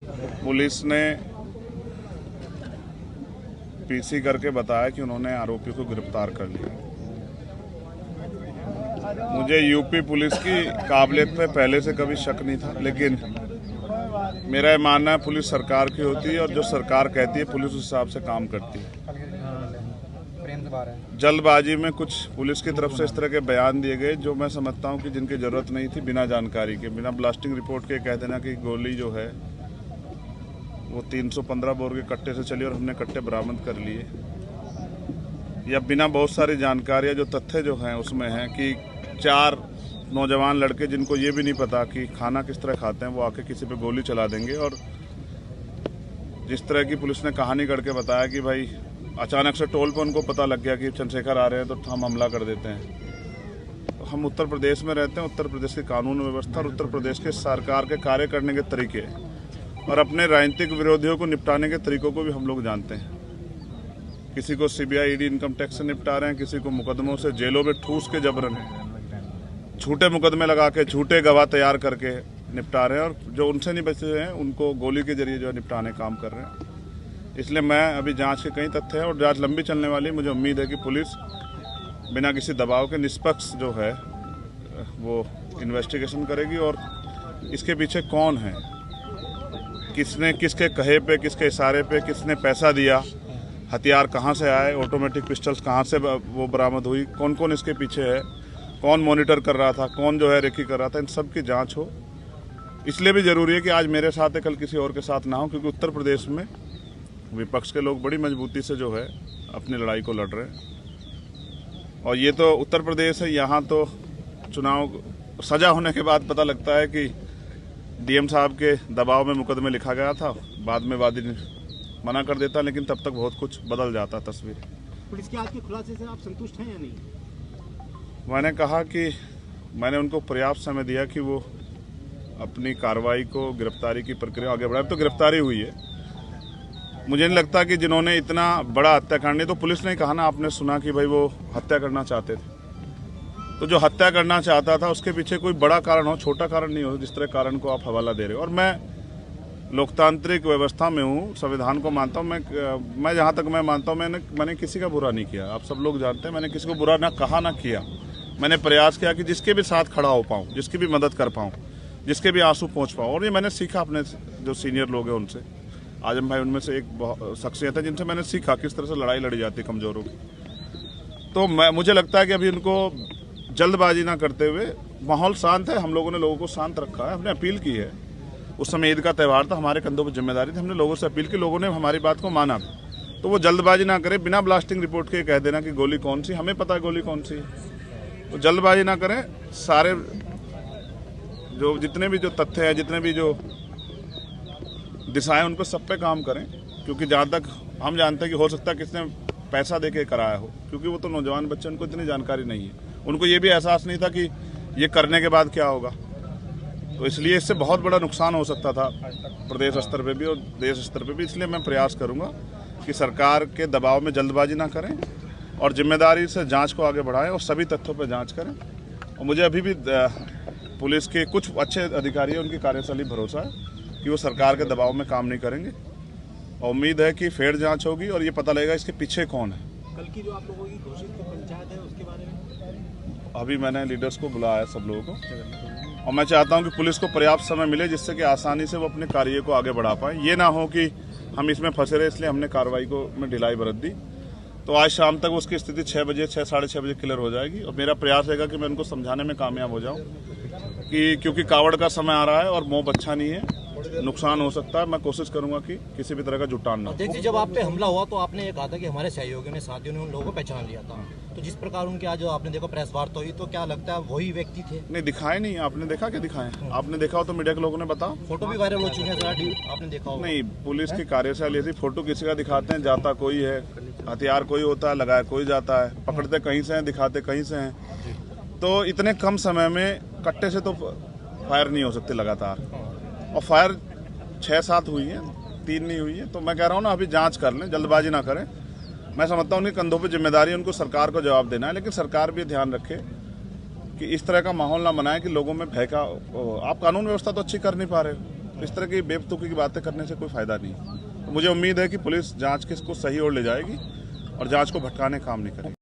Police ने PC करके बताया कि उन्होंने आरोपी को गिरफ्तार कर लिया। मुझे यूपी पुलिस की काबिलियत पे पहले से कभी शक नहीं था, लेकिन मेरा ये मानना है पुलिस सरकार की होती है और जो सरकार कहती है पुलिस उस हिसाब से काम करती है। जल्दबाजी में कुछ पुलिस की तरफ से इस तरह के बयान दिए गए जो मैं समझता हूं कि जिनकी जरूरत नहीं थी, बिना जानकारी के, बिना ब्लास्टिंग रिपोर्ट के कह देना कि गोली जो है वो 315 बोर के कट्टे से चली और हमने कट्टे बरामद कर लिए, या बिना बहुत सारी जानकारियां जो तथ्य जो हैं उसमें हैं कि 4 नौजवान लड़के जिनको ये भी नहीं पता कि खाना किस तरह खाते हैं वो आके किसी पे गोली चला देंगे। और जिस तरह की पुलिस ने कहानी करके बताया कि भाई अचानक से टोल पर उनको पता लग गया कि चंद्रशेखर आ रहे हैं तो हम हमला कर देते हैं। तो हम उत्तर प्रदेश में रहते हैं, उत्तर प्रदेश की कानून व्यवस्था और उत्तर प्रदेश के सरकार के कार्य करने के तरीके और अपने राजनीतिक विरोधियों को निपटाने के तरीकों को भी हम लोग जानते हैं। किसी को सीबीआई ईडी इनकम टैक्स से निपटा रहे हैं, किसी को मुकदमों से जेलों में ठूस के जबरन झूठे मुकदमे लगा के झूठे गवाह तैयार करके निपटा रहे हैं, और जो उनसे नहीं बचे हैं उनको गोली के जरिए जो है निपटाने काम कर रहे हैं। इसलिए मैं अभी जांच के कई तथ्य हैं और जांच लंबी चलने वाली, मुझे उम्मीद है कि पुलिस बिना किसी दबाव के निष्पक्ष जो है वो इन्वेस्टिगेशन करेगी और इसके पीछे कौन है, किसने किसके कहे पे, किसके इशारे पे, किसने पैसा दिया, हथियार कहाँ से आए, ऑटोमेटिक पिस्टल्स कहाँ से वो बरामद हुई, कौन कौन इसके पीछे है, कौन मॉनिटर कर रहा था, कौन जो है रेकी कर रहा था, इन सब की जांच हो। इसलिए भी जरूरी है कि आज मेरे साथ है, कल किसी और के साथ ना हो, क्योंकि उत्तर प्रदेश में विपक्ष के लोग बड़ी मजबूती से जो है अपनी लड़ाई को लड़ रहे हैं। और ये तो उत्तर प्रदेश है, यहाँ तो चुनाव सजा होने के बाद पता लगता है कि डीएम साहब के दबाव में मुकदमे लिखा गया था, बाद में वादी मना कर देता, लेकिन तब तक बहुत कुछ बदल जाता तस्वीर। पुलिस के आज के खुलासे से आप संतुष्ट हैं या नहीं? मैंने कहा कि मैंने उनको पर्याप्त समय दिया कि वो अपनी कार्रवाई को, गिरफ्तारी की प्रक्रिया आगे बढ़ाए। तो गिरफ्तारी हुई है। मुझे नहीं लगता कि जिन्होंने इतना बड़ा हत्याकांड, तो पुलिस ने कहा ना, आपने सुना कि भाई वो हत्या करना चाहते थे, तो जो हत्या करना चाहता था उसके पीछे कोई बड़ा कारण हो, छोटा कारण नहीं हो, जिस तरह कारण को आप हवाला दे रहे हो। और मैं लोकतांत्रिक व्यवस्था में हूँ, संविधान को मानता हूँ। मैं जहाँ तक मैं मानता हूँ, मैंने किसी का बुरा नहीं किया। आप सब लोग जानते हैं, मैंने किसी को बुरा ना कहा ना किया। मैंने प्रयास किया कि जिसके भी साथ खड़ा हो पाऊँ, जिसकी भी मदद कर पाऊँ, जिसके भी आंसू पहुँच पाऊँ। और ये मैंने सीखा अपने जो सीनियर लोग हैं उनसे। आजम भाई उनमें से एक शख्सियत है जिनसे मैंने सीखा किस तरह से लड़ाई लड़ी जाती है कमजोरों की। तो मुझे लगता है कि अभी उनको जल्दबाजी ना करते हुए, माहौल शांत है, हम लोगों ने लोगों को शांत रखा है, हमने अपील की है। उस समय ईद का त्यौहार था, हमारे कंधों पर जिम्मेदारी थी, हमने लोगों से अपील की, लोगों ने हमारी बात को माना। तो वो जल्दबाजी ना करें, बिना ब्लास्टिंग रिपोर्ट के कह देना कि गोली कौन सी, हमें पता है गोली कौन सी है। तो जल्दबाजी ना करें, सारे जो जितने भी जो तथ्य हैं, जितने भी जो दिशाएं, उन पर सब पे काम करें। क्योंकि जहाँ तक हम जानते हैं कि हो सकता है किसने पैसा देके कराया हो, क्योंकि वो तो नौजवान बच्चे, उनको इतनी जानकारी नहीं है, उनको ये भी एहसास नहीं था कि ये करने के बाद क्या होगा। तो इसलिए इससे बहुत बड़ा नुकसान हो सकता था प्रदेश स्तर पे भी और देश स्तर पे भी। इसलिए मैं प्रयास करूँगा कि सरकार के दबाव में जल्दबाजी ना करें और जिम्मेदारी से जाँच को आगे बढ़ाएं और सभी तथ्यों पर जाँच करें। और मुझे अभी भी पुलिस के कुछ अच्छे अधिकारी हैं, उनकी कार्यशैली भरोसा है कि वो सरकार के दबाव में काम नहीं करेंगे। और उम्मीद है कि फेयर जांच होगी और ये पता लगेगा इसके पीछे कौन है। कल की जो आप लोगों की घोषित पंचायत है उसके बारे में अभी मैंने लीडर्स को बुलाया है, सब लोगों को, और मैं चाहता हूं कि पुलिस को पर्याप्त समय मिले जिससे कि आसानी से वो अपने कार्य को आगे बढ़ा पाए। ये ना हो कि हम इसमें फंसे रहे, इसलिए हमने कार्रवाई को में ढिलाई बरत दी। तो आज शाम तक उसकी स्थिति 6 बजे, 6 साढ़े 6 बजे क्लियर हो जाएगी। और मेरा प्रयास रहेगा कि मैं उनको समझाने में कामयाब हो जाऊँ कि क्योंकि कावड़ का समय आ रहा है और मोह अच्छा नहीं है, नुकसान हो सकता है। मैं कोशिश करूंगा कि किसी भी तरह का जुटान ना। देखिए, जब आप पे हमला हुआ तो आपने ये कहा था कि हमारे सहयोगियों ने, साथियों ने उन लोगों को पहचान लिया था। तो जिस प्रकार उनके आज आपने देखा प्रेस वार्ता हुई, तो क्या लगता है वही व्यक्ति थे? नहीं, दिखाए नहीं। आपने देखा क्या दिखाए? आपने देखा हो तो मीडिया के लोगों ने बताओ। फोटो भी वायरल हो चुके हैं सर, आपने देखा हो? नहीं, पुलिस की कार्यशैली ऐसी, फोटो किसी का दिखाते हैं, जाता कोई है, हथियार कोई होता है, लगाया कोई जाता है, पकड़ते कहीं से हैं, दिखाते कहीं से हैं। तो इतने कम समय में कट्टे से तो फायर नहीं हो सकती लगातार, और फायर 6-7 हुई है, 3 नहीं हुई है। तो मैं कह रहा हूँ ना, अभी जांच कर लें, जल्दबाजी ना करें। मैं समझता हूँ उनके कंधों पे जिम्मेदारी है, उनको सरकार को जवाब देना है, लेकिन सरकार भी ध्यान रखे कि इस तरह का माहौल ना बनाए कि लोगों में भय का। आप कानून व्यवस्था तो अच्छी कर नहीं पा रहे हो, इस तरह की बेवकूफ़ी की बातें करने से कोई फ़ायदा नहीं। तो मुझे उम्मीद है कि पुलिस जांच के इसको सही ओर ले जाएगी और जांच को भटकाने काम नहीं करेगी।